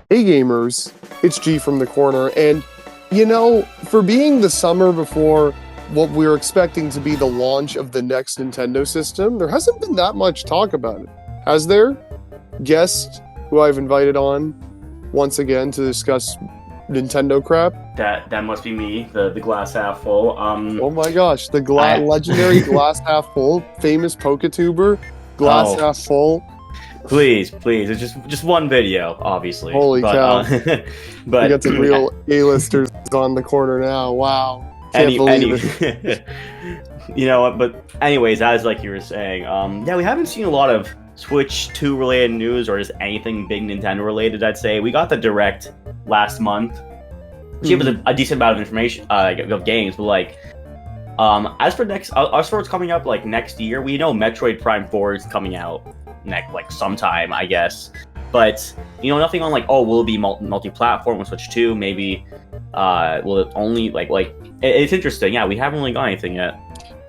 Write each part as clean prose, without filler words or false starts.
Hey gamers, it's G from the corner, and for being the summer before what we're expecting to be the launch of the next Nintendo system, there hasn't been that much talk about it. Has there? Guest who I've invited on once again to discuss Nintendo crap. That must be me, the glass half full. Oh my gosh, the legendary glass half full, famous PokeTuber, glass half full. Please, it's just one video, obviously. Holy cow! But we got some real A-listers on the corner now. Wow, can't believe it. You know what? But anyways, as like you were saying, yeah, we haven't seen a lot of Switch 2 related news or just anything big Nintendo related. I'd say we got the Direct last month, which gave us a decent amount of information of games, but like. As for what's coming up like next year, we know Metroid Prime 4 is coming out sometime, I guess. But nothing on like, will it be multi-platform with Switch 2? Maybe will it only it's interesting. Yeah, we haven't really got anything yet.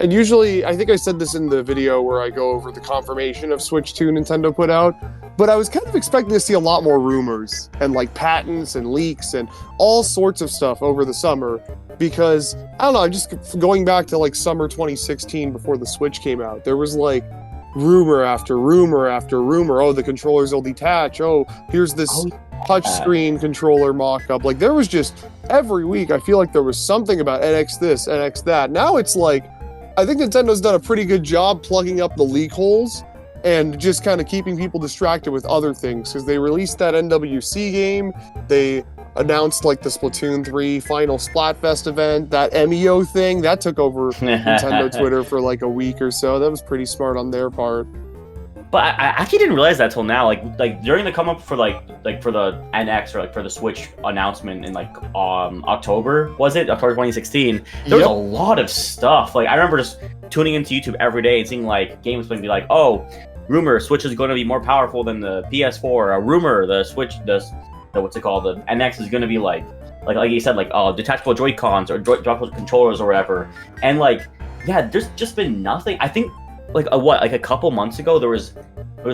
And usually, I think I said this in the video where I go over the confirmation of Switch 2 Nintendo put out, but I was kind of expecting to see a lot more rumors and like patents and leaks and all sorts of stuff over the summer because, I don't know, just going back to like summer 2016 before the Switch came out, there was like rumor after rumor after rumor. Oh, the controllers will detach. Oh, here's this touchscreen controller mock-up. Like there was just, every week I feel like there was something about NX this, NX that. Now it's like, I think Nintendo's done a pretty good job plugging up the leak holes and just kind of keeping people distracted with other things because they released that NWC game. They announced like the Splatoon 3 final Splatfest event, that MEO thing that took over Nintendo Twitter for like a week or so. That was pretty smart on their part. But I actually didn't realize that till now. Like during the come up for for the NX or like for the Switch announcement in like October, was it October 2016? There was a lot of stuff. Like I remember just tuning into YouTube every day and seeing like games would be like, oh, rumor Switch is going to be more powerful than the PS4. A rumor the Switch the what's it called, the NX is going to be like you said, like detachable Joy-Cons or detachable controllers or whatever. And like yeah, there's just been nothing. I think. Like a couple months ago, there was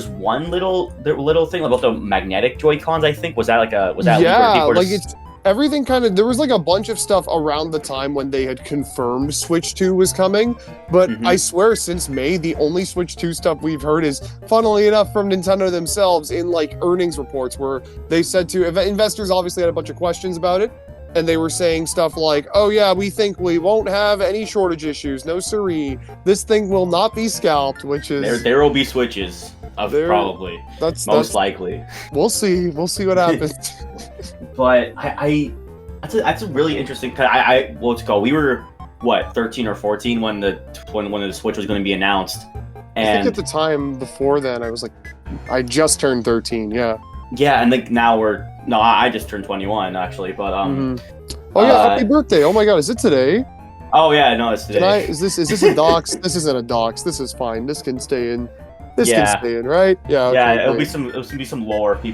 one little thing about the magnetic Joy-Cons. I think was that it's everything kind of. There was like a bunch of stuff around the time when they had confirmed Switch 2 was coming, but I swear since May, the only Switch 2 stuff we've heard is, funnily enough, from Nintendo themselves in like earnings reports where they said to investors obviously had a bunch of questions about it. And they were saying stuff like, oh yeah, we think we won't have any shortage issues. No siree. This thing will not be scalped, which is... There will be Switches, probably. That's likely. We'll see. We'll see what happens. But that's a really interesting... let's go. We were, 13 or 14 when the Switch was going to be announced. And I think at the time before then, I was like, I just turned 13, yeah. Yeah, and like now I just turned 21 actually, but Oh yeah, happy birthday! Oh my god, is it today? Oh yeah, no, it's today. Is this a dox? This isn't a dox. This is fine. This can stay in. This can stay in, right? Yeah. Okay, yeah, it'll be some lore. Some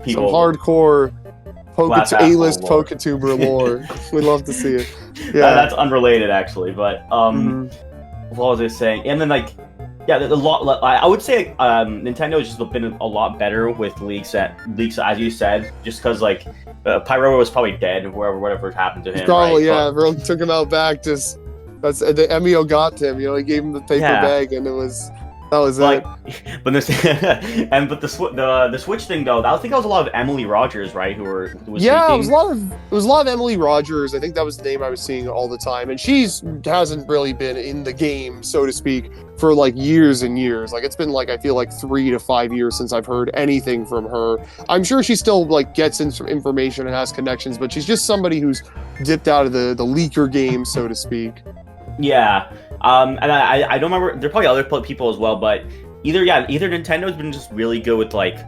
hardcore A-list PokeTuber lore. We'd love to see it. Yeah, that's unrelated actually, but what was I saying? And then like. Yeah, I would say Nintendo has just been a lot better with leaks, as you said, just because like Pyro was probably dead, whatever happened to him. Probably, right? Yeah, everyone took him out back. That's the MEO got to him. He gave him the paper bag, and that was it. But the Switch thing though, I think that was a lot of Emily Rogers, right? Who was speaking. It was a lot of Emily Rogers. I think that was the name I was seeing all the time, and hasn't really been in the game, so to speak, for like years and years. Like it's been like I feel like 3 to 5 years since I've heard anything from her. I'm sure she still like gets in some information and has connections, but she's just somebody who's dipped out of the leaker game, so to speak. Yeah. And I don't remember. There are probably other people as well, but either Nintendo's been just really good with like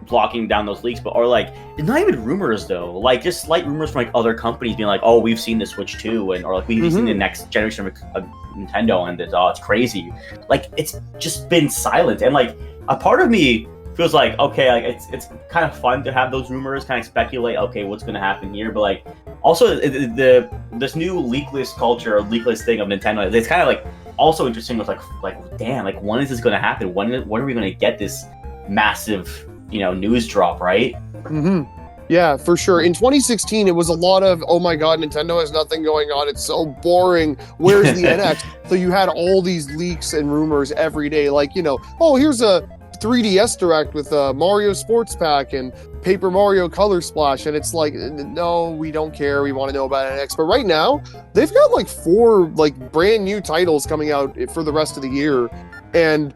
blocking down those leaks, or like it's not even rumors though. Like just slight rumors from like other companies being like, oh, we've seen the Switch 2, or like we've seen the next generation of Nintendo, and it's crazy. Like it's just been silent, and like a part of me feels like okay, like it's kind of fun to have those rumors, kind of speculate, okay, what's going to happen here, but like also this new leakless culture or leakless thing of Nintendo, it's kind of like also interesting with like damn, like when is this going to happen? When are we going to get this massive news drop, right? Mm-hmm. Yeah, for sure. In 2016, it was a lot of, oh my God, Nintendo has nothing going on. It's so boring. Where's the NX? So you had all these leaks and rumors every day, like, oh, here's a 3DS Direct with a Mario Sports Pack and Paper Mario Color Splash. And it's like, no, we don't care. We want to know about NX. But right now, they've got like 4 like brand new titles coming out for the rest of the year. And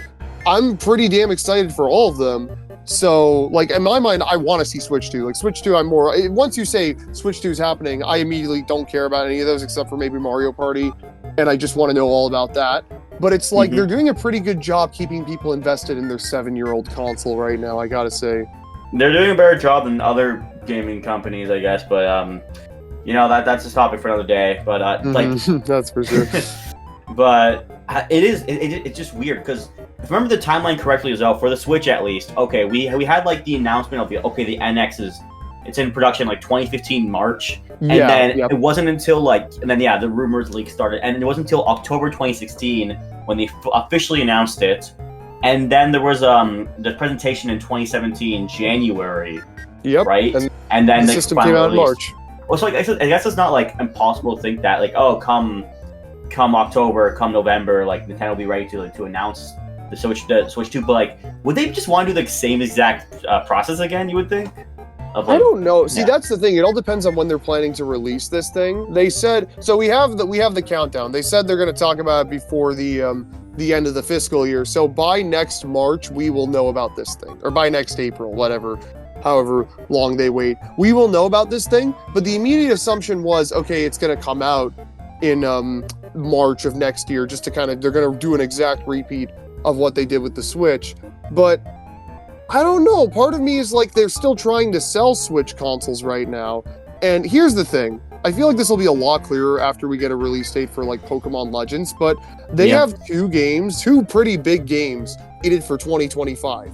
I'm pretty damn excited for all of them. So, like, in my mind, I want to see Switch 2. Like, Switch 2, I'm more... Once you say Switch 2 is happening, I immediately don't care about any of those except for maybe Mario Party, and I just want to know all about that. But it's like they're doing a pretty good job keeping people invested in their 7-year-old console right now, I gotta say. They're doing a better job than other gaming companies, I guess, but, that's a topic for another day. But, That's for sure. But it's just weird, because if I remember the timeline correctly as well, for the Switch at least, okay, we had like the announcement of the NX it's in production like 2015 March, and then it wasn't until the rumors leak started, and it wasn't until October 2016 when they officially announced it, and then there was the presentation in 2017 January, right, and then the system came out in March. Well, so I guess it's not like impossible to think that like, oh, come October, come November, like Nintendo will be ready to announce the Switch 2, but like, would they just want to do the same exact process again? You would think. I don't know. See, that's the thing. It all depends on when they're planning to release this thing. They said so. We have the countdown. They said they're going to talk about it before the end of the fiscal year. So by next March, we will know about this thing, or by next April, however long they wait, we will know about this thing. But the immediate assumption was, okay, it's going to come out in March of next year, just to they're going to do an exact repeat of what they did with the Switch. But I don't know. Part of me is like, they're still trying to sell Switch consoles right now. And here's the thing. I feel like this will be a lot clearer after we get a release date for like Pokemon Legends, but they have 2 pretty big games slated for 2025.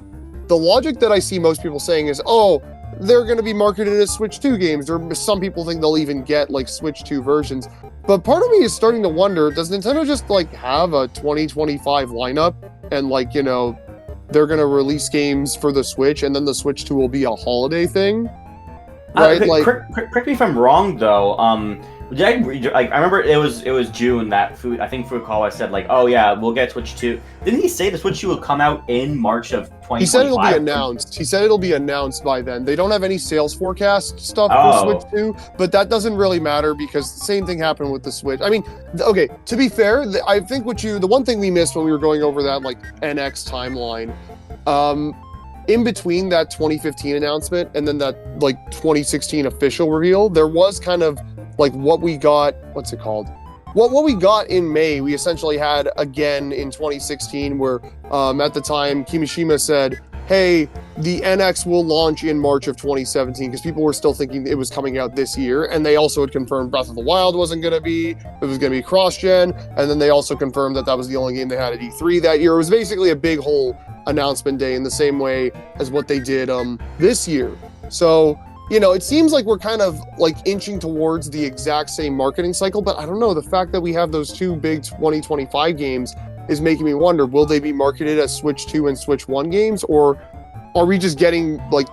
The logic that I see most people saying is, oh, they're going to be marketed as Switch 2 games, or some people think they'll even get like Switch 2 versions. But part of me is starting to wonder, does Nintendo just like have a 2025 lineup and like, they're going to release games for the Switch, and then the Switch 2 will be a holiday thing, right? Correct me if I'm wrong, though. I remember it was June that Furukawa said like, oh yeah, we'll get Switch 2. Didn't he say the Switch 2 will come out in March of 2025? He said it'll be announced. He said it'll be announced by then. They don't have any sales forecast stuff for Switch 2, but that doesn't really matter because the same thing happened with the Switch. I mean, okay, to be fair, I think the one thing we missed when we were going over that like NX timeline, in between that 2015 announcement and then that like 2016 official reveal, there was kind of like what we got, what we got in May, we essentially had again in 2016, where at the time Kimishima said, hey, the NX will launch in March of 2017, because people were still thinking it was coming out this year, and they also had confirmed Breath of the Wild wasn't going to be, it was going to be cross-gen, and then they also confirmed that was the only game they had at E3 that year. It was basically a big whole announcement day in the same way as what they did this year. So, it seems like we're kind of like inching towards the exact same marketing cycle, but I don't know, the fact that we have those 2 big 2025 games is making me wonder, will they be marketed as Switch 2 and Switch 1 games, or are we just getting like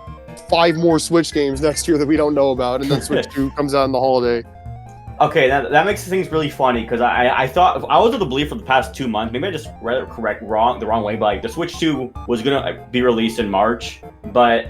5 more Switch games next year that we don't know about, and then Switch 2 comes out in the holiday? Okay, that makes things really funny, because I thought, I was of the belief for the past 2 months, maybe I just read it the wrong way, but like the Switch 2 was gonna be released in March, but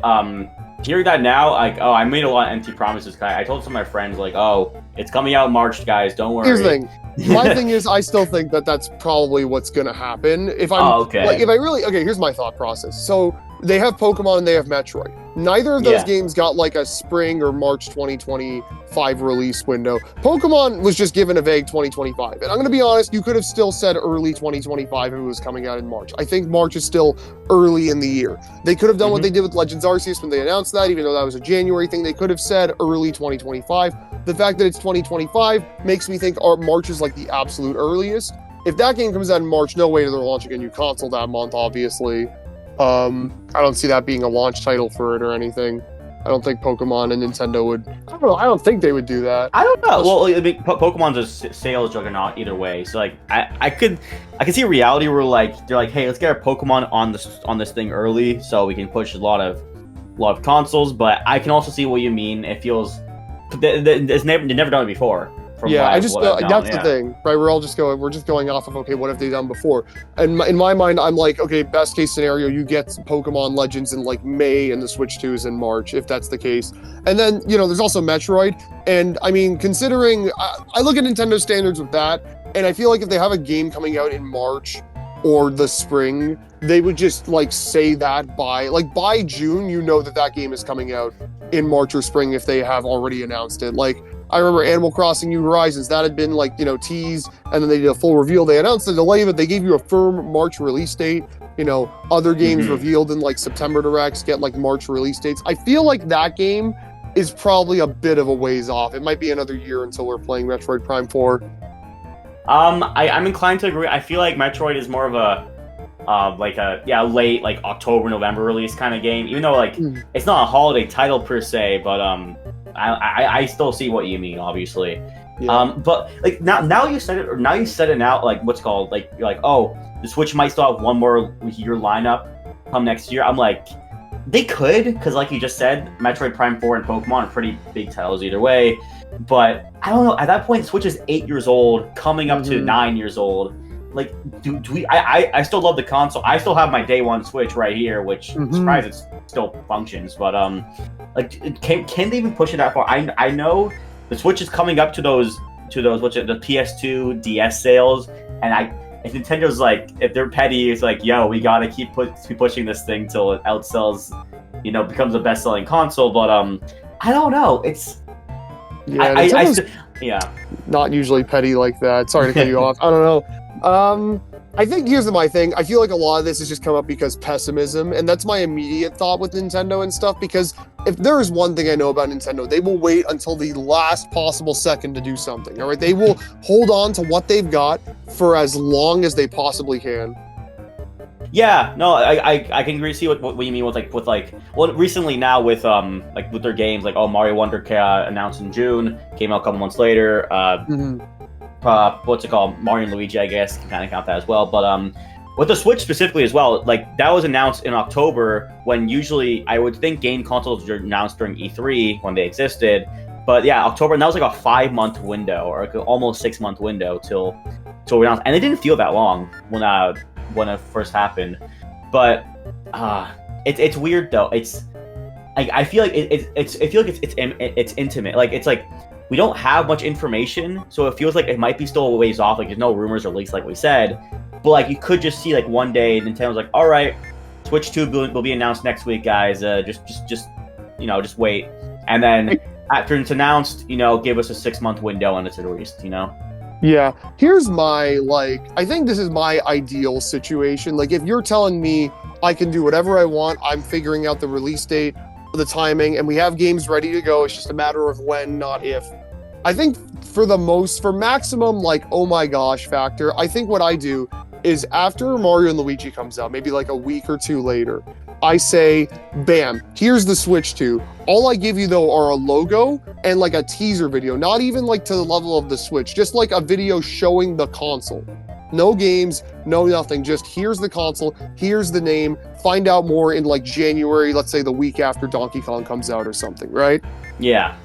hearing that now, like, oh, I made a lot of empty promises. I told some of my friends, like, oh, it's coming out in March, guys, don't worry. Here's the thing. My thing is, I still think that that's probably what's going to happen. If here's my thought process. So they have Pokemon and they have Metroid. Neither of those games got like a spring or March 2025 release window. Pokemon was just given a vague 2025. And I'm going to be honest, you could have still said early 2025 if it was coming out in March. I think March is still early in the year. They could have done what they did with Legends Arceus when they announced that, even though that was a January thing. They could have said early 2025. The fact that it's 2025 makes me think March is like the absolute earliest. If that game comes out in March, no way they're launching a new console that month, obviously. I don't see that being a launch title for it or anything. I don't think Pokemon and Nintendo would. I don't know. I don't think they would do that. I don't know. Well, I mean, Pokemon's a sales juggernaut either way. So like, I could see a reality where like they're like, hey, let's get our Pokemon on this thing early, so we can push a lot of love consoles, but I can also see what you mean. It feels they've never done it before. Yeah, I just that's the thing, right? We're just going off of, okay, what have they done before? And in my mind, I'm like, okay, best case scenario, you get Pokemon Legends in like May and the Switch 2 is in March, if that's the case. And then, there's also Metroid. And I mean, considering I look at Nintendo standards with that, and I feel like if they have a game coming out in March or the spring, they would just like say that by June, that game is coming out in March or spring if they have already announced it. Like, I remember Animal Crossing New Horizons, that had been like, teased, and then they did a full reveal. They announced the delay of it. They gave you a firm March release date. Other games revealed in like September directs get like March release dates. I feel like that game is probably a bit of a ways off. It might be another year until we're playing Metroid Prime 4. I'm inclined to agree. I feel like Metroid is more of a late like October, November release kind of game. Even though like it's not a holiday title per se, but I still see what you mean, obviously. Yeah. But like now you said it, or now you said it out, like what's called, like you're like, oh, the Switch might still have one more year lineup come next year. I'm like, they could, because like you just said, Metroid Prime 4 and Pokemon are pretty big titles either way. But I don't know. At that point, the Switch is 8 years old, coming up to 9 years old. Like, do we? I still love the console. I still have my day one Switch right here, which surprised it still functions. But like, can they even push it that far? I know the Switch is coming up to those the PS2 DS sales, and if Nintendo's like, if they're petty, it's like, yo, we gotta keep pushing this thing till it outsells, becomes a best-selling console. But I don't know. It's not usually petty like that. Sorry to cut you off. I don't know. I think here's my thing. I feel like a lot of this has just come up because pessimism, and that's my immediate thought with Nintendo and stuff, because if there is one thing I know about Nintendo, they will wait until the last possible second to do something, all right? They will hold on to what they've got for as long as they possibly can. Yeah, no, I can agree. See what you mean with recently now with with their games, like Mario Wonder announced in June, came out a couple months later. What's it called? Mario and Luigi, I guess, can kind of count that as well. But with the Switch specifically as well, like that was announced in October, when usually I would think game consoles were announced during E3 when they existed. But yeah, October, and that was like a 5-month window, or like almost 6-month window till we announced, and it didn't feel that long when it first happened. But it's weird though. I feel like it's intimate. Like it's like we don't have much information, so it feels like it might be still a ways off. Like there's no rumors or leaks, like we said. But like you could just see like one day Nintendo's like, all right, Switch 2 will be announced next week, guys. Just wait. And then after it's announced, give us a 6-month window and it's released. Yeah, here's my, I think this is my ideal situation. Like, if you're telling me I can do whatever I want, I'm figuring out the release date, the timing, and we have games ready to go. It's just a matter of when, not if. I think for maximum, oh my gosh factor, I think what I do is after Mario and Luigi comes out, maybe like a week or two later, I say, bam, here's the Switch 2. All I give you, though, are a logo and like a teaser video, not even like to the level of the Switch, just like a video showing the console. No games, no nothing, just here's the console, here's the name, find out more in like January, let's say the week after Donkey Kong comes out or something, right? Yeah.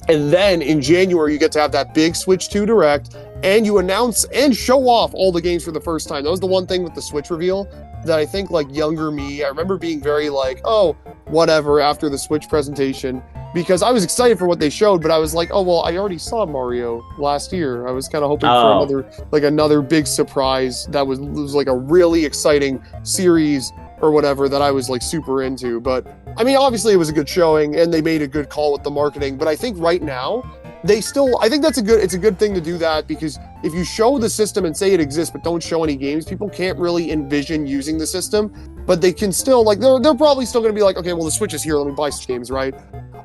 And then in January, you get to have that big Switch 2 Direct, and you announce and show off all the games for the first time. That was the one thing with the Switch reveal that I think younger me, I remember being very oh, whatever after the Switch presentation, because I was excited for what they showed, but I was like, oh, well, I already saw Mario last year. I was kind of hoping for another big surprise that was like a really exciting series or whatever that I was super into. But I mean, obviously it was a good showing and they made a good call with the marketing, but I think right now I think it's a good thing to do that, because if you show the system and say it exists but don't show any games, people can't really envision using the system, but they can still they're probably still going to be like, okay, well, the Switch is here, let me buy some games, right?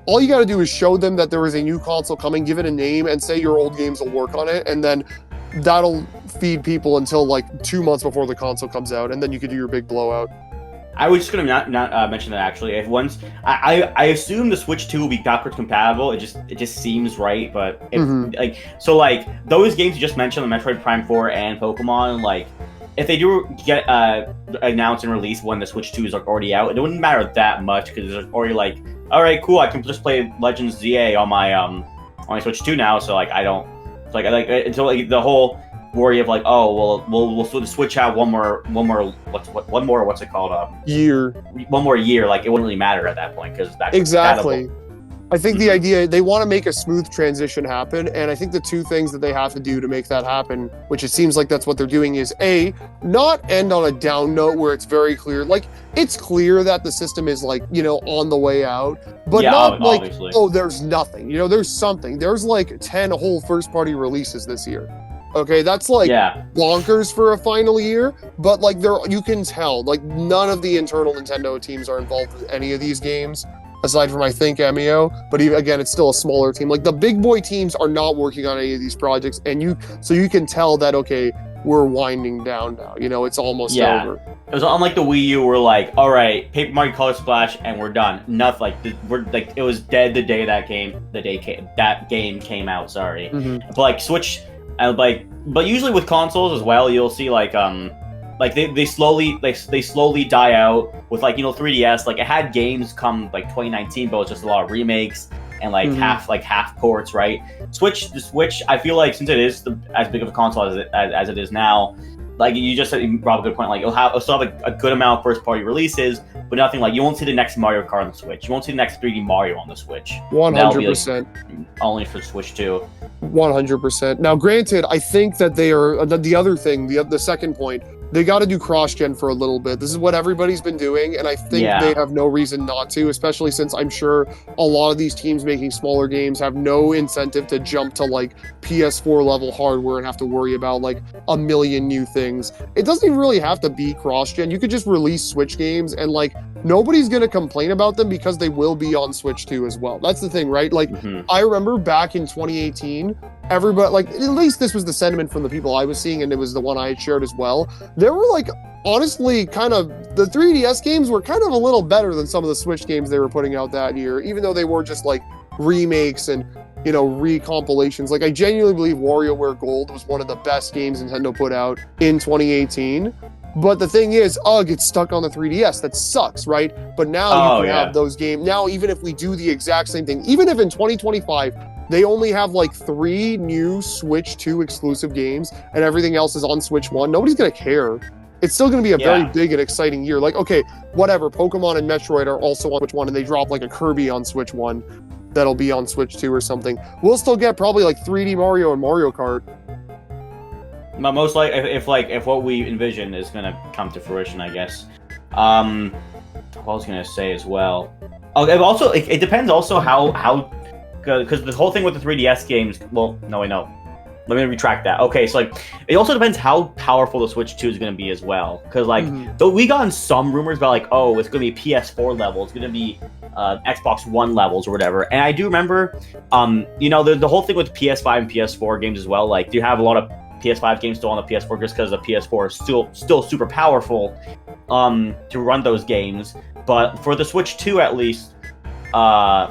All you got to do is show them that there is a new console coming, give it a name, and say your old games will work on it, and then that'll feed people until 2 months before the console comes out, and then you could do your big blowout. I was just gonna not mention that actually. If once I assume the Switch 2 will be backwards compatible. It just seems right, but if, those games you just mentioned, the Metroid Prime 4 and Pokemon, if they do get announced and released when the Switch 2 is like already out, it wouldn't matter that much because it's already like, all right, cool, I can just play Legends ZA on my Switch 2 now. So like I don't like until like the whole worry of like, oh well, we'll switch out one more what's it called year. One more year, like it wouldn't really matter at that point because that's Exactly. compatible. I think the idea, they want to make a smooth transition happen, and I think the two things that they have to do to make that happen, which it seems like that's what they're doing, is A, not end on a down note where it's very clear, like, it's clear that the system is, like, you know, on the way out, but Yeah, not like, obviously. oh, there's nothing, you know, there's something. There's, like, 10 whole first-party releases this year. Okay, that's, like, Yeah. bonkers for a final year, but, like, you can tell, like, none of the internal Nintendo teams are involved with any of these games, aside from, I think, MEO, but even, again, it's still a smaller team. Like, the big boy teams are not working on any of these projects, and so you can tell that, okay, we're winding down now, you know, it's almost over. It was unlike the Wii U, we're like, all right, Paper Mario Color Splash, and we're done. Nothing, like, it was dead the day that game came out, sorry. Mm-hmm. But, like, Switch, but usually with consoles as well, you'll see, like they slowly die out with, like, you know, 3DS, like it had games come like 2019, but it was just a lot of remakes and like half ports, right? The Switch, I feel like since it is as big of a console as it is now, like you just brought up a good point, like it'll still have a good amount of first party releases, but nothing like, you won't see the next Mario Kart on the Switch, you won't see the next 3D Mario on the Switch. 100%. Like, only for Switch 2. 100%. Now, granted, I think that they are the other thing, the second point, they got to do cross-gen for a little bit. This is what everybody's been doing, and I think they have no reason not to, especially since I'm sure a lot of these teams making smaller games have no incentive to jump to, like, PS4 level hardware and have to worry about, like, a million new things. It doesn't even really have to be cross-gen. You could just release Switch games, and, like, nobody's going to complain about them because they will be on Switch 2 as well. That's the thing, right? Like, I remember back in 2018, everybody, like, at least this was the sentiment from the people I was seeing, and it was the one I had shared as well. There were, like, honestly, kind of, the 3DS games were kind of a little better than some of the Switch games they were putting out that year, even though they were just, like, remakes and, you know, recompilations. Like, I genuinely believe WarioWare Gold was one of the best games Nintendo put out in 2018. But the thing is, it's stuck on the 3DS. That sucks, right? But now you can have those games. Now, even if we do the exact same thing, even if in 2025, they only have like 3 new Switch 2 exclusive games and everything else is on Switch 1, nobody's going to care. It's still going to be a very big and exciting year. Like, okay, whatever, Pokemon and Metroid are also on Switch 1, and they drop like a Kirby on Switch 1 that'll be on Switch 2 or something. We'll still get probably like 3D Mario and Mario Kart. Most like if what we envision is gonna come to fruition, I guess. What I was gonna say as well. Also, it depends also how because the whole thing with the 3DS games. Well, no, wait, no. Let me retract that. Okay, so like it also depends how powerful the Switch 2 is gonna be as well. Because like though we gotten some rumors about like, oh, it's gonna be PS4 level, it's gonna be Xbox One levels or whatever. And I do remember, you know, the whole thing with PS5 and PS4 games as well. Like, do you have a lot of PS5 games still on the PS4 just because the PS4 is still super powerful to run those games, but for the Switch 2 at least, wait,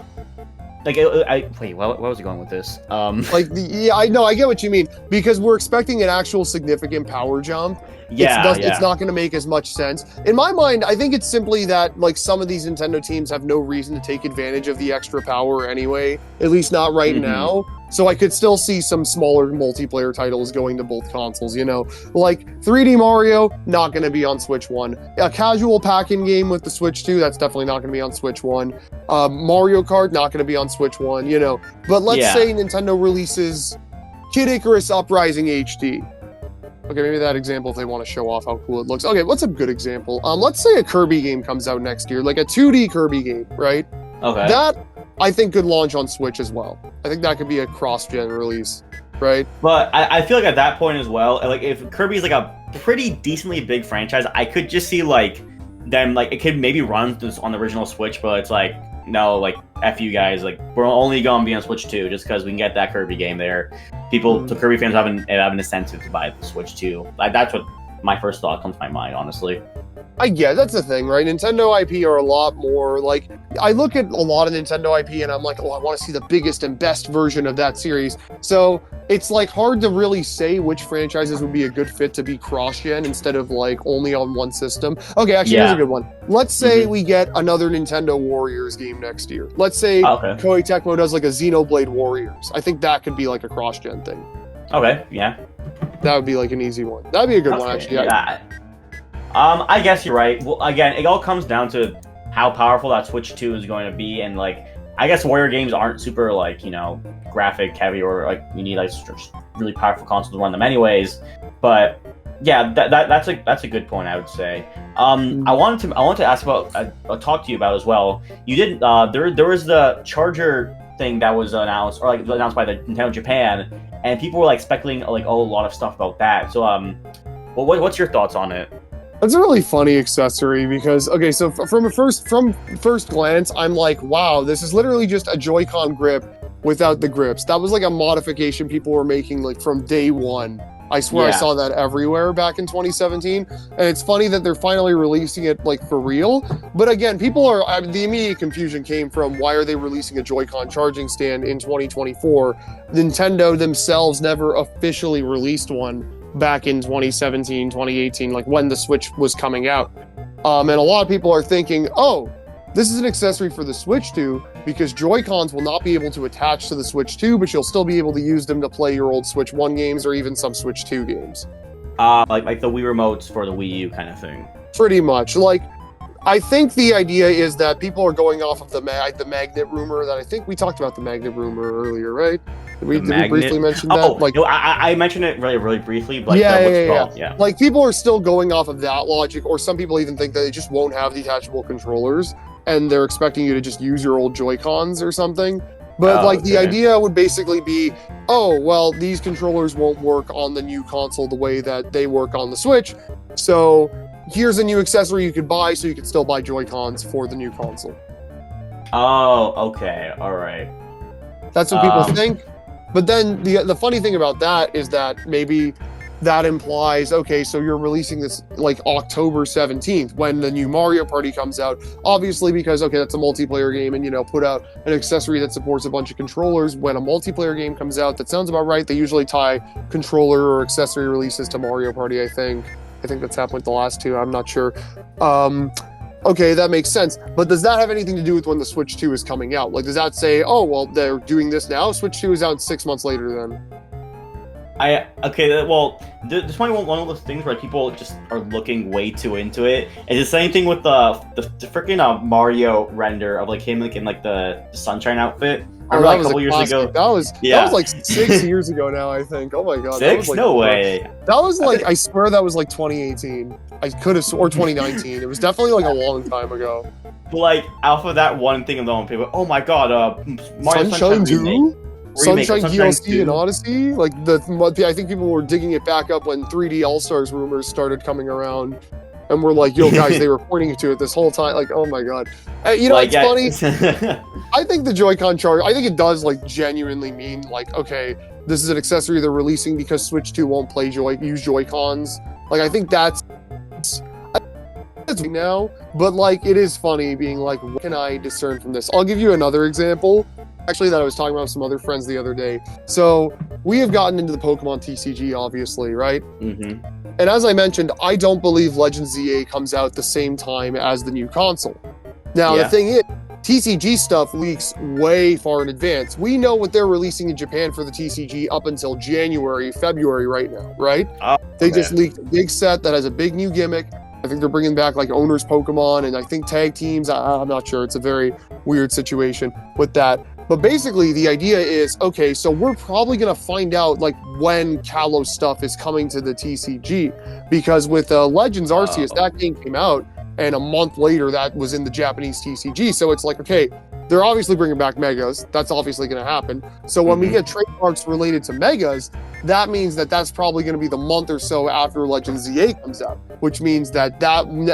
what was he going with this? I know, I get what you mean, because we're expecting an actual significant power jump. It's not going to make as much sense. In my mind, I think it's simply that, like, some of these Nintendo teams have no reason to take advantage of the extra power anyway, at least not right now. So I could still see some smaller multiplayer titles going to both consoles, you know? Like, 3D Mario, not going to be on Switch 1. A casual pack-in game with the Switch 2, that's definitely not going to be on Switch 1. Mario Kart, not going to be on Switch 1, you know? But let's say Nintendo releases Kid Icarus Uprising HD. Okay, maybe that example if they want to show off how cool it looks. Okay, what's a good example? Let's say a Kirby game comes out next year, like a 2D Kirby game, right? Okay. That, I think, could launch on Switch as well. I think that could be a cross-gen release, right? But I feel like at that point as well, like if Kirby's like a pretty decently big franchise, I could just see like them, like it could maybe run on the original Switch, but it's like, no, like F you guys, like we're only gonna be on Switch 2 just because we can get that Kirby game there. The Kirby fans have an incentive to buy the Switch 2. Like, that's what my first thought comes to my mind, honestly. That's the thing, right? Nintendo IP are a lot more, like, I look at a lot of Nintendo IP and I'm like, oh, I want to see the biggest and best version of that series. So it's like hard to really say which franchises would be a good fit to be cross-gen instead of like only on one system. Okay, actually, here's a good one. Let's say we get another Nintendo Warriors game next year. Let's say Koei Tecmo does like a Xenoblade Warriors. I think that could be like a cross-gen thing. Okay, yeah. That would be like an easy one. That'd be a good one, actually. Yeah. I guess you're right. Well, again, it all comes down to how powerful that Switch 2 is going to be, and like, I guess Warrior games aren't super like, you know, graphic heavy, or like you need like really powerful console to run them anyways. But yeah, that's a good point, I would say. I wanted to ask about, talk to you about as well. You did there was the charger thing that was announced, or like announced by the Nintendo Japan, and people were like speculating like a lot of stuff about that. So what's your thoughts on it? That's a really funny accessory because, okay, so from first glance, I'm like, wow, this is literally just a Joy-Con grip without the grips. That was like a modification people were making like from day one. I swear I saw that everywhere back in 2017. And it's funny that they're finally releasing it like for real. But again, the immediate confusion came from, why are they releasing a Joy-Con charging stand in 2024? Nintendo themselves never officially released one back in 2017, 2018, like when the Switch was coming out. And a lot of people are thinking, oh, this is an accessory for the Switch 2 because Joy-Cons will not be able to attach to the Switch 2, but you'll still be able to use them to play your old Switch 1 games or even some Switch 2 games. Like the Wii remotes for the Wii U kind of thing. Pretty much. Like, I think the idea is that people are going off of the magnet rumor that I think we talked about the magnet rumor earlier, right? Did we briefly mention that? Like, no, I mentioned it really briefly, but yeah. Like, people are still going off of that logic, or some people even think that they just won't have detachable controllers, and they're expecting you to just use your old Joy-Cons or something. But the idea would basically be, oh, well, these controllers won't work on the new console the way that they work on the Switch, so here's a new accessory you could buy so you could still buy Joy-Cons for the new console. Oh, okay, all right. That's what people think. But then the funny thing about that is that maybe that implies, okay, so you're releasing this like October 17th when the new Mario Party comes out, obviously because, okay, that's a multiplayer game, and, you know, put out an accessory that supports a bunch of controllers. When a multiplayer game comes out, that sounds about right. They usually tie controller or accessory releases to Mario Party, I think that's happened with the last two. I'm not sure. Okay, that makes sense. But does that have anything to do with when the Switch 2 is coming out? Like, does that say, oh, well, they're doing this now? Switch 2 is out 6 months later then. There's probably one of those things where people just are looking way too into it. It's the same thing with the freaking Mario render of like him like in like the Sunshine outfit. Remember, that was a couple years ago. That was like 6 years ago now, I think. Oh my god. 6? No way. That was like, I swear that was like 2018. I could have, or 2019. It was definitely like a long time ago. Like, off of that one thing alone, people, oh my god, Mario Sunshine 2? Sunshine DLC and Odyssey? Like, I think people were digging it back up when 3D All-Stars rumors started coming around. And we're like, yo, guys, they were pointing to it this whole time. Like, oh my god. You know, like, it's funny. I think the Joy-Con charger, I think it does, like, genuinely mean, like, okay, this is an accessory they're releasing because Switch 2 won't use Joy-Cons. Like, I think that's now. But, like, it is funny being like, what can I discern from this? I'll give you another example, actually, that I was talking about with some other friends the other day. So, we have gotten into the Pokemon TCG, obviously, right? Mm-hmm. And as I mentioned, I don't believe Legends ZA comes out the same time as the new console. Now, the thing is, TCG stuff leaks way far in advance. We know what they're releasing in Japan for the TCG up until January, February right now, right? They just leaked a big set that has a big new gimmick. I think they're bringing back like owners Pokemon and I think tag teams. I'm not sure. It's a very weird situation with that. But basically, the idea is, okay, so we're probably going to find out, like, when Kalos stuff is coming to the TCG. Because with Legends Arceus, that game came out, and a month later, that was in the Japanese TCG. So it's like, okay, they're obviously bringing back Megas. That's obviously going to happen. So when we get trademarks related to Megas, that means that that's probably going to be the month or so after Legends ZA comes out, which means that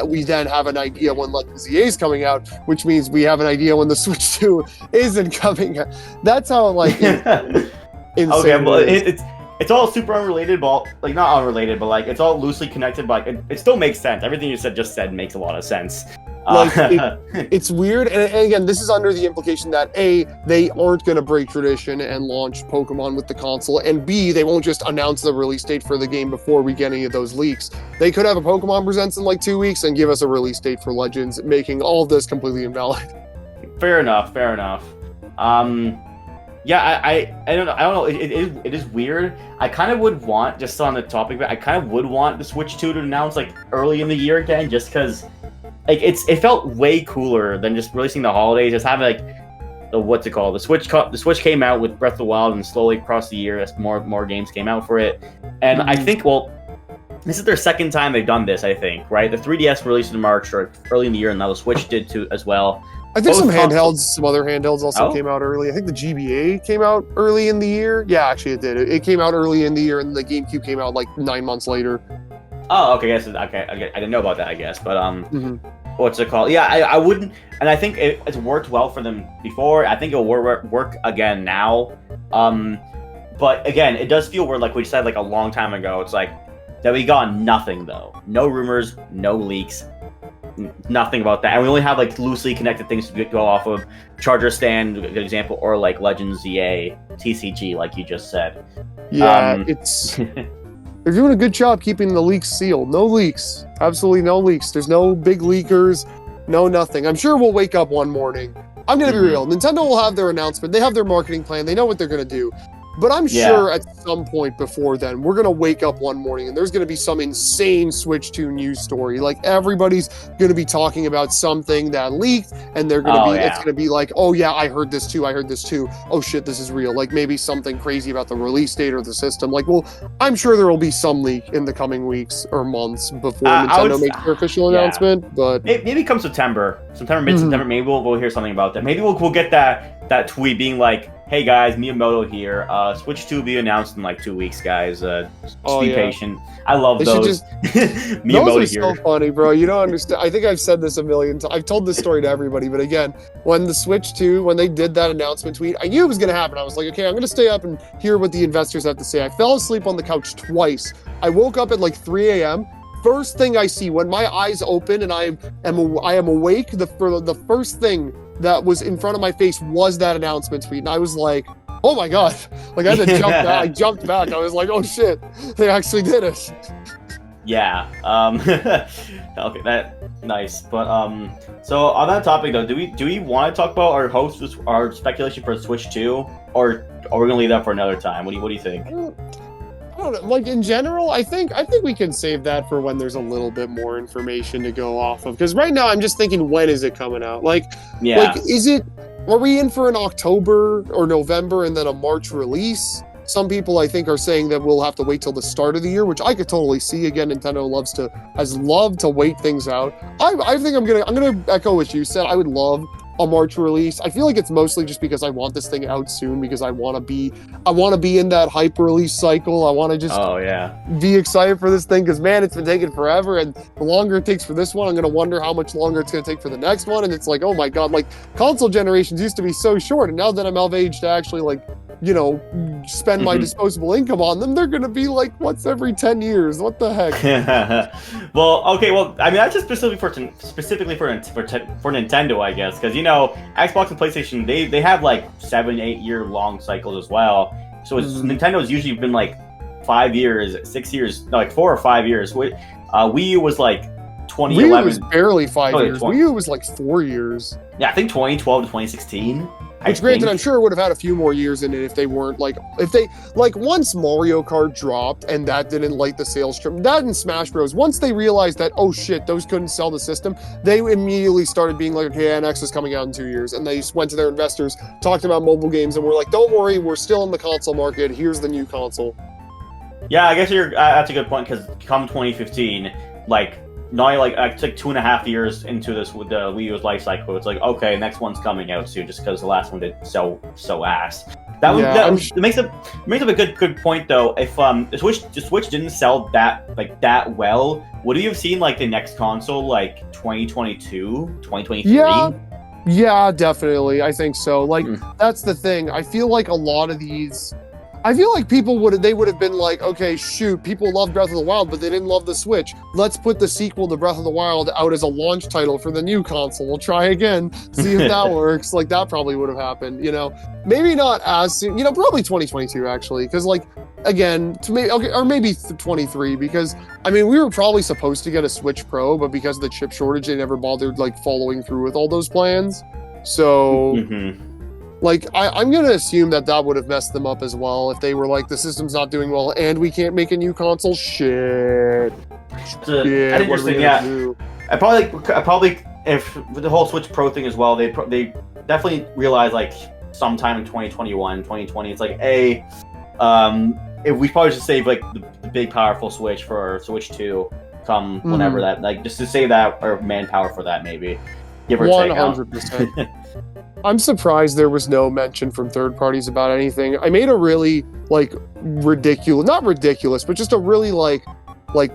we then have an idea when Legends ZA is coming out, which means we have an idea when the Switch 2 isn't coming out. That's how, like, insane. Okay, well, it's all super unrelated, but like not unrelated, but like it's all loosely connected. But it still makes sense. Everything you just said makes a lot of sense. Like, it's weird, and again, this is under the implication that A, they aren't going to break tradition and launch Pokemon with the console, and B, they won't just announce the release date for the game before we get any of those leaks. They could have a Pokemon Presents in like 2 weeks and give us a release date for Legends, making all of this completely invalid. Fair enough. Yeah, I don't know. It is weird. I kind of would want, just on the topic, but I kind of would want the Switch 2 to announce like early in the year again, just because like it felt way cooler than just releasing the holidays. Just having like what's it called? The Switch came out with Breath of the Wild, and slowly across the year, as more games came out for it. And I think, well, this is their second time they've done this. I think, right? The 3DS released in March or early in the year, and now the Switch did too as well. I think some other handhelds also came out early. I think the GBA came out early in the year. Yeah, actually it did. It came out early in the year, and the GameCube came out like 9 months later. Oh, okay. I didn't know about that, I guess. But what's it called? Yeah, I wouldn't, and I think it's worked well for them before. I think it'll work again now. But again, it does feel weird, like we said like a long time ago. It's like that we got nothing though. No rumors, no leaks. Nothing about that, and we only have like loosely connected things to go off of. Charger Stand, good example, or like Legends ZA, TCG, like you just said. Yeah, it's they're doing a good job keeping the leaks sealed. No leaks, absolutely no leaks. There's no big leakers, no nothing. I'm sure we'll wake up one morning. I'm gonna be real. Nintendo will have their announcement. They have their marketing plan. They know what they're gonna do. But I'm sure at some point before then, we're going to wake up one morning and there's going to be some insane Switch 2 news story. Like, everybody's going to be talking about something that leaked, and they're going to it's going to be like, oh yeah, I heard this too. Oh shit, this is real. Like, maybe something crazy about the release date or the system. Like, well, I'm sure there will be some leak in the coming weeks or months before Nintendo makes their official announcement. But maybe come September, mid-September, maybe we'll hear something about that. Maybe we'll get that tweet being like, hey guys, Miyamoto here. Switch 2 will be announced in like 2 weeks, guys. Just be patient. I love those. Miyamoto those are so funny, bro. You don't understand. I think I've said this a million times. I've told this story to everybody, but again, when the Switch 2, when they did that announcement tweet, I knew it was going to happen. I was like, okay, I'm going to stay up and hear what the investors have to say. I fell asleep on the couch twice. I woke up at like 3 a.m. First thing I see when my eyes open and I am awake, the first thing that was in front of my face was that announcement tweet, and I was like, oh my god. Like, I had to jump back. I jumped back. I was like, oh shit, they actually did it. Yeah. Okay, nice. But so on that topic though, do we want to talk about our speculation for Switch 2, or are we gonna leave that for another time? What do you think? I don't know. Like, in general, I think we can save that for when there's a little bit more information to go off of. Because right now, I'm just thinking, when is it coming out? Like, are we in for an October or November and then a March release? Some people, I think, are saying that we'll have to wait till the start of the year, which I could totally see. Again, Nintendo has loved to wait things out. I think I'm gonna echo what you said. I would love a March release. I feel like it's mostly just because I want this thing out soon, because I want to be in that hype release cycle. I want to just be excited for this thing, because man, it's been taking forever, and the longer it takes for this one, I'm going to wonder how much longer it's going to take for the next one. And it's like, oh my god, like, console generations used to be so short, and now that I'm of age to actually, like, you know, spend my disposable income on them, they're going to be like once every 10 years. What the heck? Well, I mean, that's just specifically for Nintendo, I guess, because, you know, Xbox and PlayStation, they have like 7-8 year long cycles as well. So Nintendo's usually been like 5 years, 6 years, no, like 4 or 5 years. Wii U was like 2011. Wii U was barely 5 years. Wii U was like 4 years. Yeah, I think 2012 to 2016. Which, granted, I'm sure it would have had a few more years in it if they weren't once Mario Kart dropped and that didn't light the sales trip, that and Smash Bros, once they realized that, oh shit, those couldn't sell the system, they immediately started being like, okay, NX is coming out in 2 years. And they went to their investors, talked about mobile games, and were like, don't worry, we're still in the console market. Here's the new console. Yeah, I guess that's a good point, because come 2015, like, not like it's like 2.5 years into this with the Wii U's life cycle. It's like, okay, next one's coming out soon, just because the last one did so ass. It makes up a good point though. If the Switch didn't sell that well, would you have seen like the next console like 2022, 2023? Yeah, definitely. I think so. Like, that's the thing. I feel like a lot of these, I feel like people would have been like, okay, shoot, people love Breath of the Wild, but they didn't love the Switch. Let's put the sequel to Breath of the Wild out as a launch title for the new console. We'll try again, see if that works. Like that probably would have happened, you know. Maybe not as soon, you know, probably 2022 actually, because like again, or maybe 23, because I mean we were probably supposed to get a Switch Pro, but because of the chip shortage, they never bothered like following through with all those plans. So. Mm-hmm. Like, I'm going to assume that would have messed them up as well if they were like, the system's not doing well and we can't make a new console. Shit. That's interesting, yeah. I probably, if with the whole Switch Pro thing as well, they definitely realized, like, sometime in 2021, 2020, it's like, if we probably should save, like, the big, powerful Switch for Switch 2 come whenever that, like, just to save that, or manpower for that, maybe. Give or 100%. I'm surprised there was no mention from third parties about anything. I made a really, like, not ridiculous, but just a really, like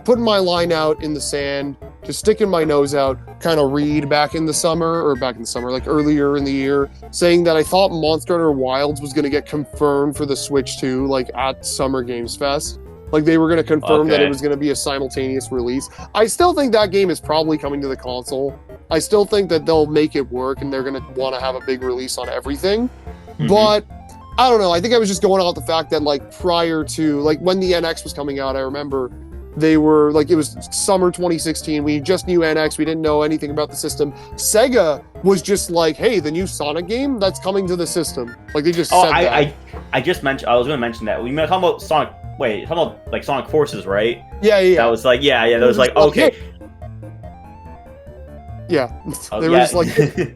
putting my line out in the sand, just sticking my nose out, kind of read back in the summer, like earlier in the year, saying that I thought Monster Hunter Wilds was going to get confirmed for the Switch 2, like, at Summer Games Fest. Like, they were going to confirm that it was going to be a simultaneous release. I still think that game is probably coming to the console. I still think that they'll make it work and they're going to want to have a big release on everything. Mm-hmm. But I don't know. I think I was just going off the fact that, like, prior to, like, when the NX was coming out, I remember they were, like, it was summer 2016. We just knew NX. We didn't know anything about the system. Sega was just like, hey, the new Sonic game, that's coming to the system. Like, they just said that. I just mentioned, I was going to mention that. We were talking about Sonic, talking about, like, Sonic Forces, right? Yeah. That was like, that was like, okay. Yeah, they were just like, they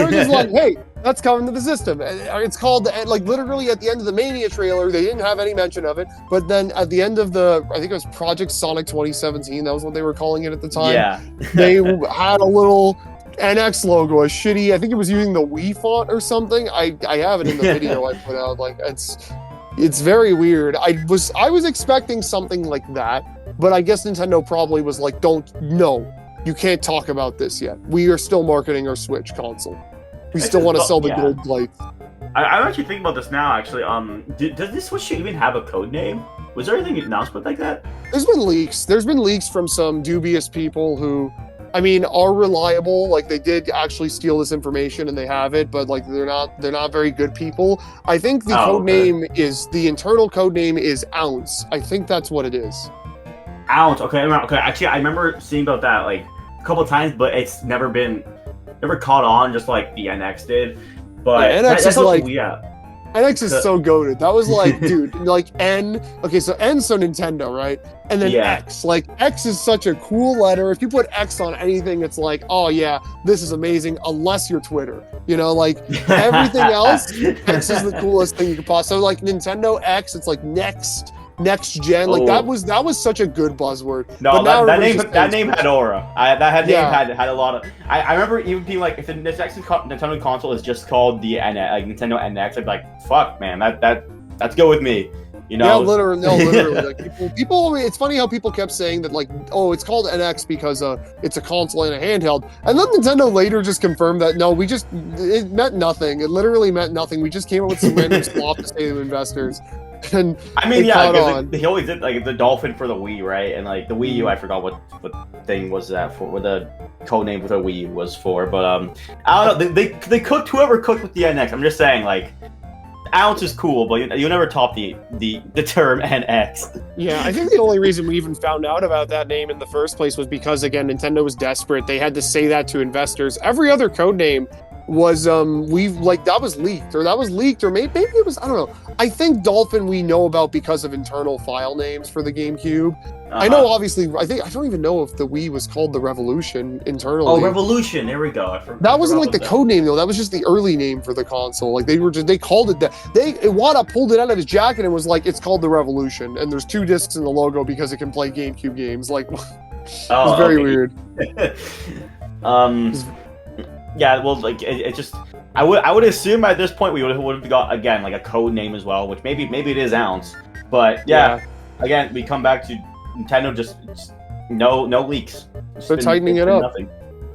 were just like, hey, that's coming to the system. It's called, like, literally at the end of the Mania trailer, they didn't have any mention of it, but then at the end of I think it was Project Sonic 2017, that was what they were calling it at the time. Yeah. They had a little NX logo, a shitty, I think it was using the Wii font or something. I have it in the video I put out. Like, it's very weird. I was expecting something like that, but I guess Nintendo probably was like, you can't talk about this yet. We are still marketing our Switch console. We still want to sell the gold light. I'm actually thinking about this now, actually. Does this Switch even have a code name? Was there anything announced like that? There's been leaks. There's been leaks from some dubious people who, I mean, are reliable. Like, they did actually steal this information and they have it, but, like, they're not very good people. I think the the internal code name is Ounce. I think that's what it is. Ounce. Okay. Actually, I remember seeing about that, like, a couple of times, but it's never caught on, just like the NX did. But NX is like, NX is so goated. That was like, dude, like N. Okay, so N, so Nintendo, right? And then X. Like, X is such a cool letter. If you put X on anything, it's like, oh yeah, this is amazing. Unless you're Twitter, you know, like everything else, X is the coolest thing you could possibly. So like Nintendo X, it's like next gen, like that was such a good buzzword. No, that name had aura. That name had a lot of. I remember even being like, if the next Nintendo console is just called the Nintendo NX, I'd be like, fuck, man, that's go with me. You know? Yeah, literally. Like people. It's funny how people kept saying that, like, oh, it's called NX because it's a console and a handheld, and then Nintendo later just confirmed that no, it meant nothing. It literally meant nothing. We just came up with some random slop to say to investors. And I mean, because they always did, like, the dolphin for the Wii, right? And like the Wii U, I forgot what thing was that for, what the code name for the Wii was for. But I don't know. They cooked, whoever cooked with the NX. I'm just saying, like, Ounce is cool, but you never top the term NX. Yeah, I think the only reason we even found out about that name in the first place was because, again, Nintendo was desperate. They had to say that to investors. Every other code name was that was leaked, or maybe it was, I don't know. I think Dolphin we know about because of internal file names for the GameCube. I know, obviously, I don't even know if the Wii was called the Revolution internally. Oh, Revolution, there we go. That wasn't like the code name though. That was just the early name for the console. Like they called it that. Iwata pulled it out of his jacket and was like, it's called the Revolution, and there's 2 discs in the logo because it can play GameCube games. Like, it's very weird. Yeah, well, like it just, I would assume at this point we would have got, again, like a code name as well, which maybe it is Ounce, but yeah. Again, we come back to Nintendo just no leaks. They're tightening it up. Nothing.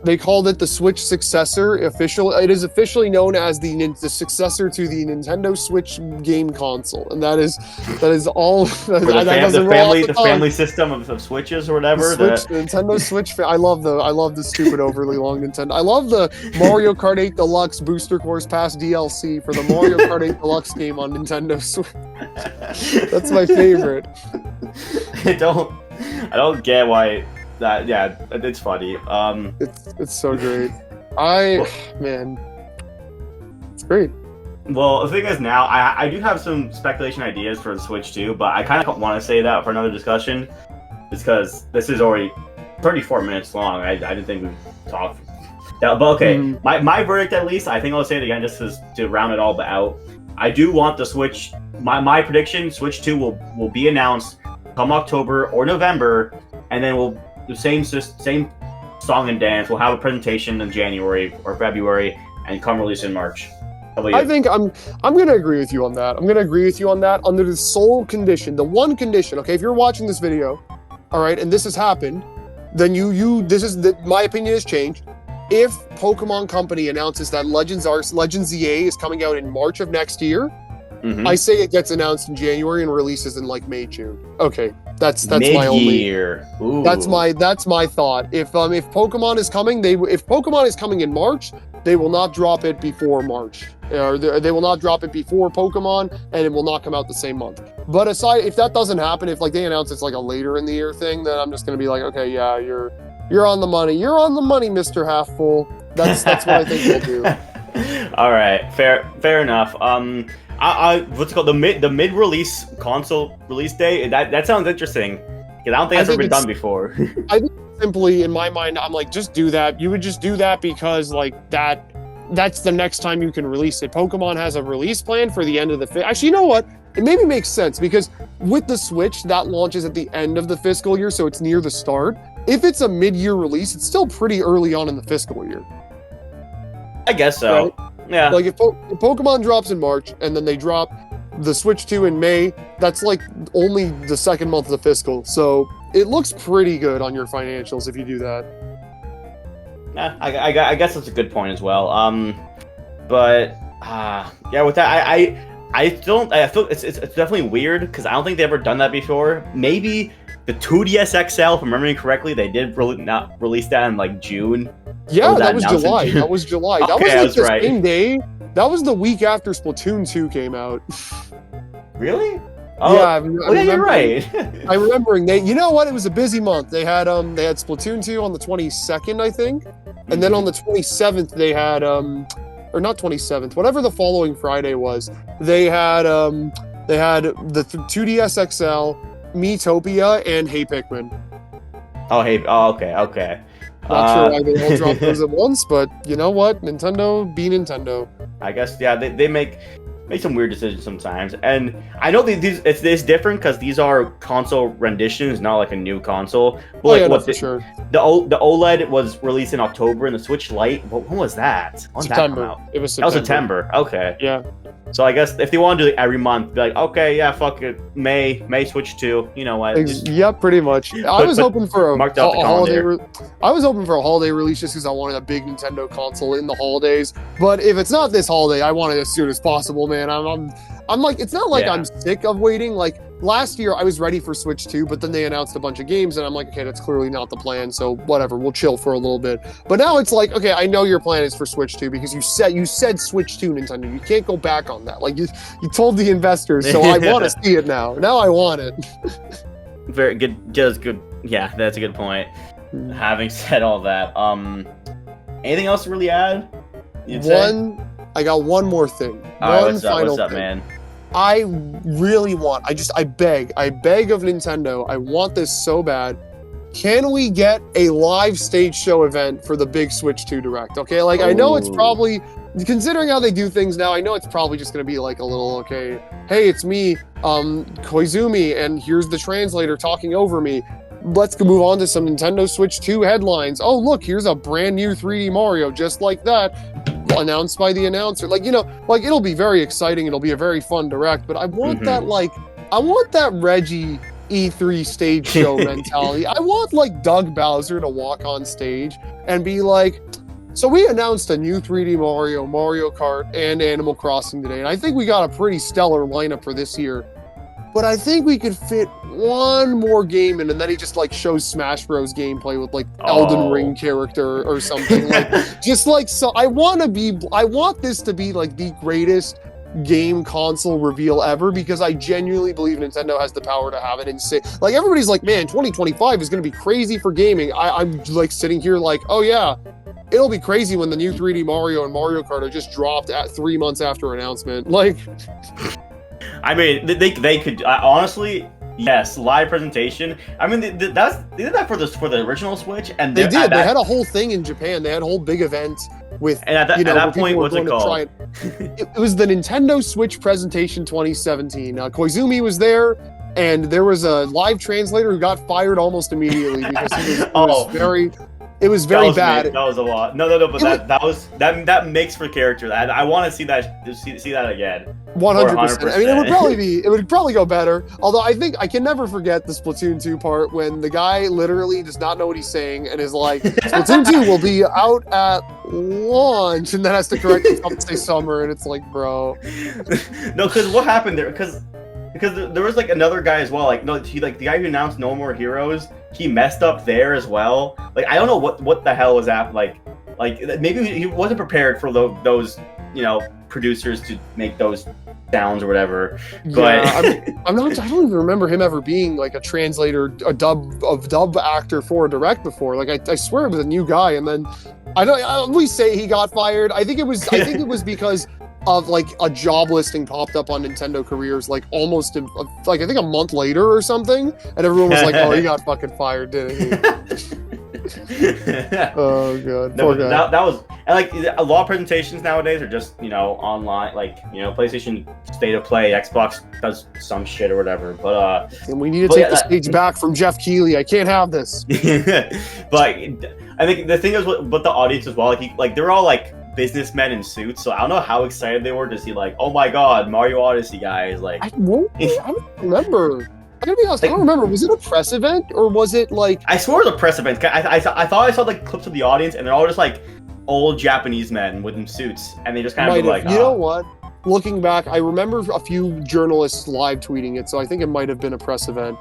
They called it the Switch successor. It is officially known as the successor to the Nintendo Switch game console, and that is all. The family system of Switches or whatever. The Nintendo Switch. I love the stupid overly long Nintendo. I love the Mario Kart 8 Deluxe Booster Course Pass DLC for the Mario Kart 8 Deluxe game on Nintendo Switch. That's my favorite. I don't get why. Yeah, it's funny. It's so great. Man, it's great. Well, the thing is now, I do have some speculation ideas for the Switch 2, but I kind of want to say that for another discussion, just because this is already 34 minutes long. I didn't think we'd talk. Yeah, but okay, my verdict at least, I think I'll say it again just to round it all out. I do want the Switch. My prediction, Switch 2 will be announced come October or November, and then the same song and dance. We'll have a presentation in January or February and come release in March. I think I'm going to agree with you on that. I'm going to agree with you on that under the sole condition, the one condition. Okay, if you're watching this video, all right, and this has happened, then my opinion has changed. If Pokemon Company announces that Legends ZA is coming out in March of next year, I say it gets announced in January and releases in like May, June. Okay, that's my only. Ooh. That's my thought. If Pokemon is coming, if Pokemon is coming in March, they will not drop it before March, or they will not drop it before Pokemon, and it will not come out the same month. But if that doesn't happen, if like they announce it's like a later in the year thing, then I'm just gonna be like, okay, yeah, you're on the money. You're on the money, Mr. Half Full. That's what I think they'll do. All right, fair enough. What's it called, the mid-release console release day? That sounds interesting because I don't think that's ever been done before. I think simply in my mind, I'm like, just do that. You would just do that because like that's the next time you can release it. Pokemon has a release plan for the end of the actually, you know what? It maybe makes sense because with the Switch, that launches at the end of the fiscal year, so it's near the start. If it's a mid-year release, it's still pretty early on in the fiscal year. I guess so. Right? Yeah. Like if Pokemon drops in March and then they drop the Switch 2 in May, that's like only the second month of the fiscal. So it looks pretty good on your financials if you do that. Yeah, I guess that's a good point as well. But yeah, with that, I feel it's definitely weird because I don't think they've ever done that before. Maybe the 2DS XL, if I'm remembering correctly, they did not release that in like June. Yeah, that was July. That was July. Okay, that was like the right. same day. That was the week after Splatoon 2 came out. Really? Oh, yeah, you're right. I'm remembering. You know what? It was a busy month. They had Splatoon 2 on the 22nd, I think, and then on the 27th they had or not 27th, whatever the following Friday was. They had the 2DS XL, Miitopia, and Hey Pikmin. Okay. Not sure why they all dropped those at once, but you know what? Nintendo be Nintendo. I guess, yeah, they make some weird decisions sometimes. And I know it's different because these are console renditions, not like a new console. But for sure. The OLED was released in October, and the Switch Lite, when was that? When did that come out? It was September. That was September. Okay. Yeah. So I guess if they want to do it every month, be like, okay, yeah, fuck it, May Switch 2. You know what? Yeah, pretty much. I was hoping for a holiday. I was hoping for a holiday release just because I wanted a big Nintendo console in the holidays. But if it's not this holiday, I want it as soon as possible, man. I'm like, it's not like I'm sick of waiting. Like last year, I was ready for Switch 2, but then they announced a bunch of games, and I'm like, okay, that's clearly not the plan. So whatever, we'll chill for a little bit. But now it's like, okay, I know your plan is for Switch 2 because you said Switch 2, Nintendo. You can't go back on that. Like you told the investors, so I want to see it now. Now I want it. Very good, just good. Yeah, that's a good point. Having said all that, anything else to really add? I got one more thing. What's up, man? I really want, I beg of Nintendo, I want this so bad. Can we get a live stage show event for the big Switch 2 Direct? Okay, like I know it's probably, considering how they do things now, I know it's probably just going to be like a little, okay, hey, it's me, Koizumi, and here's the translator talking over me. Let's move on to some Nintendo Switch 2 headlines. Oh, look, here's a brand new 3D Mario, just like that, announced by the announcer. Like, you know, like it'll be very exciting. It'll be a very fun Direct, but I want that, like, I want that Reggie E3 stage show mentality. I want like Doug Bowser to walk on stage and be like, so we announced a new 3D Mario, Mario Kart, and Animal Crossing today, and I think we got a pretty stellar lineup for this year. But I think we could fit one more game in, and then he just like shows Smash Bros. Gameplay with like Elden Ring character or something. Like just like so I want this to be like the greatest game console reveal ever, because I genuinely believe Nintendo has the power to have it insane. Like everybody's like, man, 2025 is gonna be crazy for gaming. I'm like sitting here like, oh yeah. It'll be crazy when the new 3D Mario and Mario Kart are just dropped at 3 months after announcement. Like, I mean, they could honestly, yes, live presentation. I mean, they did that for the original Switch, and they did. They had a whole thing in Japan. They had a whole big event with. And at that point, what's it called? It was the Nintendo Switch presentation 2017. Koizumi was there, and there was a live translator who got fired almost immediately because it was very bad. That was a lot. No, but that makes for character. I want to see that again. 100%. I mean, it would probably go better. Although I think I can never forget the Splatoon 2 part when the guy literally does not know what he's saying and is like, Splatoon 2 will be out at launch, and then has to correct himself to say summer, and it's like, bro. No, because what happened there? Because there was like another guy as well. Like the guy who announced No More Heroes, he messed up there as well. Like I don't know what the hell was that like maybe he wasn't prepared for those producers to make those sounds or whatever. But yeah, I don't even remember him ever being like a translator, a dub actor for a direct before. Like I swear it was a new guy, and then we say he got fired. I think it was because of like a job listing popped up on Nintendo Careers like almost like I think a month later or something, and everyone was like, oh, he got fucking fired, didn't he? Oh god. No, that was, and like a lot of presentations nowadays are just online, like PlayStation State of Play, Xbox does some shit or whatever, but and we need to take the stage back from Jeff Keighley. I can't have this. But I think the thing is with the audience as well, like they're all like businessmen in suits, so I don't know how excited they were to see like, oh my god, Mario Odyssey, guys. Like I don't remember. I gotta be honest, I don't remember. Was it a press event or was it like? I swore it was a press event. I thought I saw like clips of the audience, and they're all just like old Japanese men with suits, and they just kind of like, you know what? Looking back, I remember a few journalists live tweeting it, so I think it might have been a press event.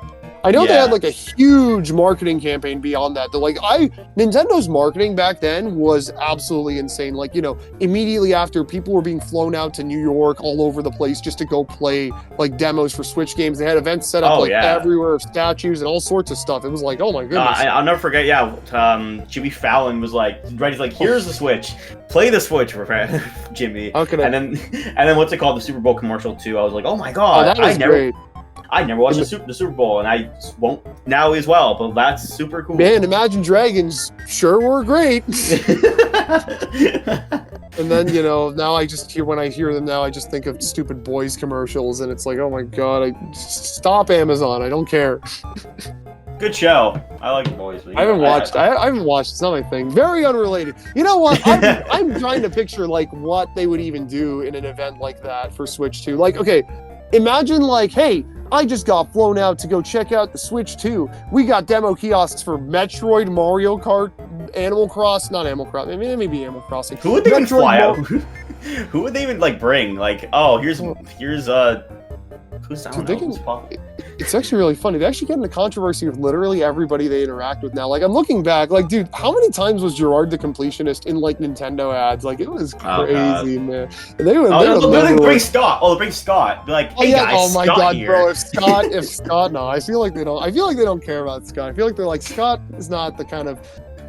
I know they had like a huge marketing campaign beyond that. Nintendo's marketing back then was absolutely insane. Like, immediately after, people were being flown out to New York all over the place just to go play like demos for Switch games. They had events set up everywhere, statues and all sorts of stuff. It was like, oh my goodness. I'll never forget. Jimmy Fallon was like, here's the Switch. Play the Switch for Jimmy. Okay. And then what's it called? The Super Bowl commercial too. I was like, oh my god. That was great. I never watched the Super Bowl, and I won't now as well, but that's super cool. Man, Imagine Dragons sure were great. And then, now when I hear them now, I just think of stupid boys commercials, and it's like, oh my god, stop Amazon, I don't care. Good show. I like the boys. I haven't watched. It's not my thing. Very unrelated. You know what? I'm trying to picture like what they would even do in an event like that for Switch 2. Like, okay, imagine like, hey, I just got flown out to go check out the Switch 2. We got demo kiosks for Metroid, Mario Kart, Animal Crossing, not Animal Crossing, maybe Animal Crossing. Who would they even fly out? Who would they even like bring? Like, oh, here's who's it's actually really funny. They actually get into controversy with literally everybody they interact with now. Like, I'm looking back, like, dude, how many times was Gerard the Completionist in like Nintendo ads? Like, it was crazy, man. And they bring Scott. Oh, they bring Scott. Be like, hey guys, oh my Scott god, here. bro! If Scott, no, I feel like they don't care about Scott. I feel like they're like, Scott is not the kind of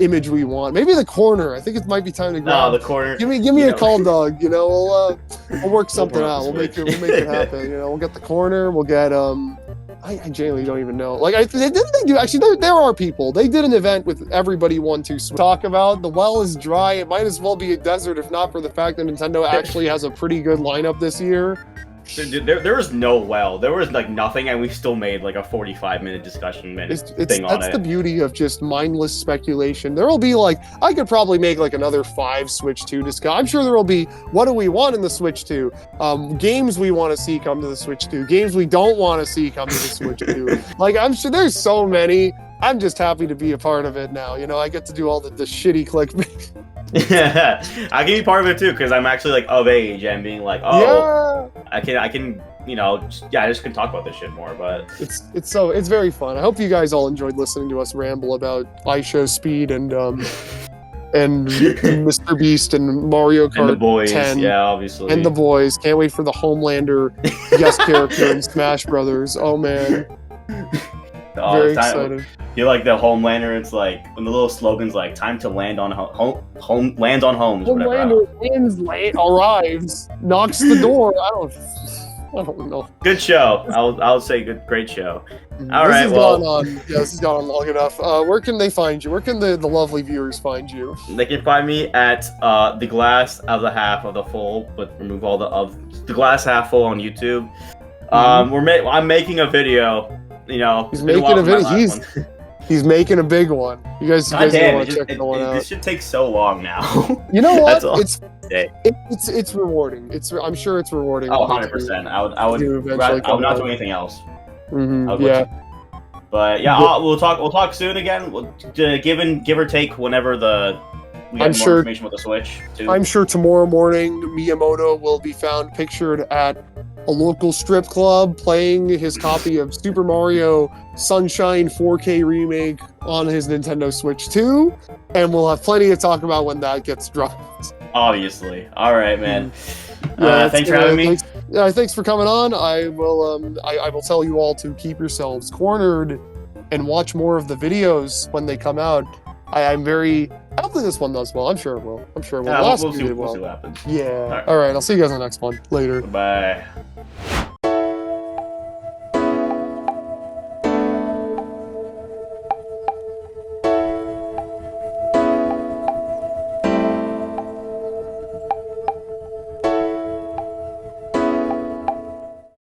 image we want. Maybe the corner. I think it might be time to grab. No, the corner. Give me a call, dog. We'll work something out. We'll make it happen. We'll get the corner. We'll get I genuinely don't even know. Like, didn't they do? Actually, there are people. They did an event with everybody to talk about. The well is dry. It might as well be a desert if not for the fact that Nintendo actually has a pretty good lineup this year. Dude, there was no well. There was like nothing, and we still made like a 45-minute discussion thing on it. That's the beauty of just mindless speculation. There will be like, I could probably make like another 5 Switch 2 discussion. I'm sure there will be, what do we want in the Switch 2? Games we want to see come to the Switch 2. Games we don't want to see come to the Switch 2. Like, I'm sure there's so many. I'm just happy to be a part of it now. You know, I get to do all the shitty clickbait. Yeah, I can be part of it too because I'm actually like of age and being like, oh, yeah. I can, you know, I just can talk about this shit more. But it's very fun. I hope you guys all enjoyed listening to us ramble about iShow Speed and Mr. Beast and Mario Kart and the boys, 10. yeah, obviously, and the boys. Can't wait for the Homelander guest character in Smash Brothers. Oh man, very excited. You're like the Homelander. It's like when the little slogan's like "Time to land on home lands on homes." Homelander arrives, knocks the door. I don't know. Good show. I'll say great show. All right. This has gone on long enough. Where can they find you? Where can the lovely viewers find you? They can find me at the glass of the half of the full, but remove all the glass half full on YouTube. I'm making a video. You know, he's making a video. He's making a big one. You guys want to check the one out. This should take so long now. You know what? It's rewarding. I'm sure it's rewarding. Oh, 100%. I would not do anything else. Yeah. But yeah, we'll talk soon again. We'll give or take whenever we get more information with the Switch too. I'm sure tomorrow morning Miyamoto will be found pictured at a local strip club playing his copy of Super Mario Sunshine 4K remake on his Nintendo Switch 2, and we'll have plenty to talk about when that gets dropped. Obviously. All right, man. Thanks for having me. Thanks for coming on. I will tell you all to keep yourselves cornered and watch more of the videos when they come out. I don't think this one does well. I'm sure it will. Yeah, we'll see what happens. Yeah. All right. I'll see you guys on the next one. Later. Bye.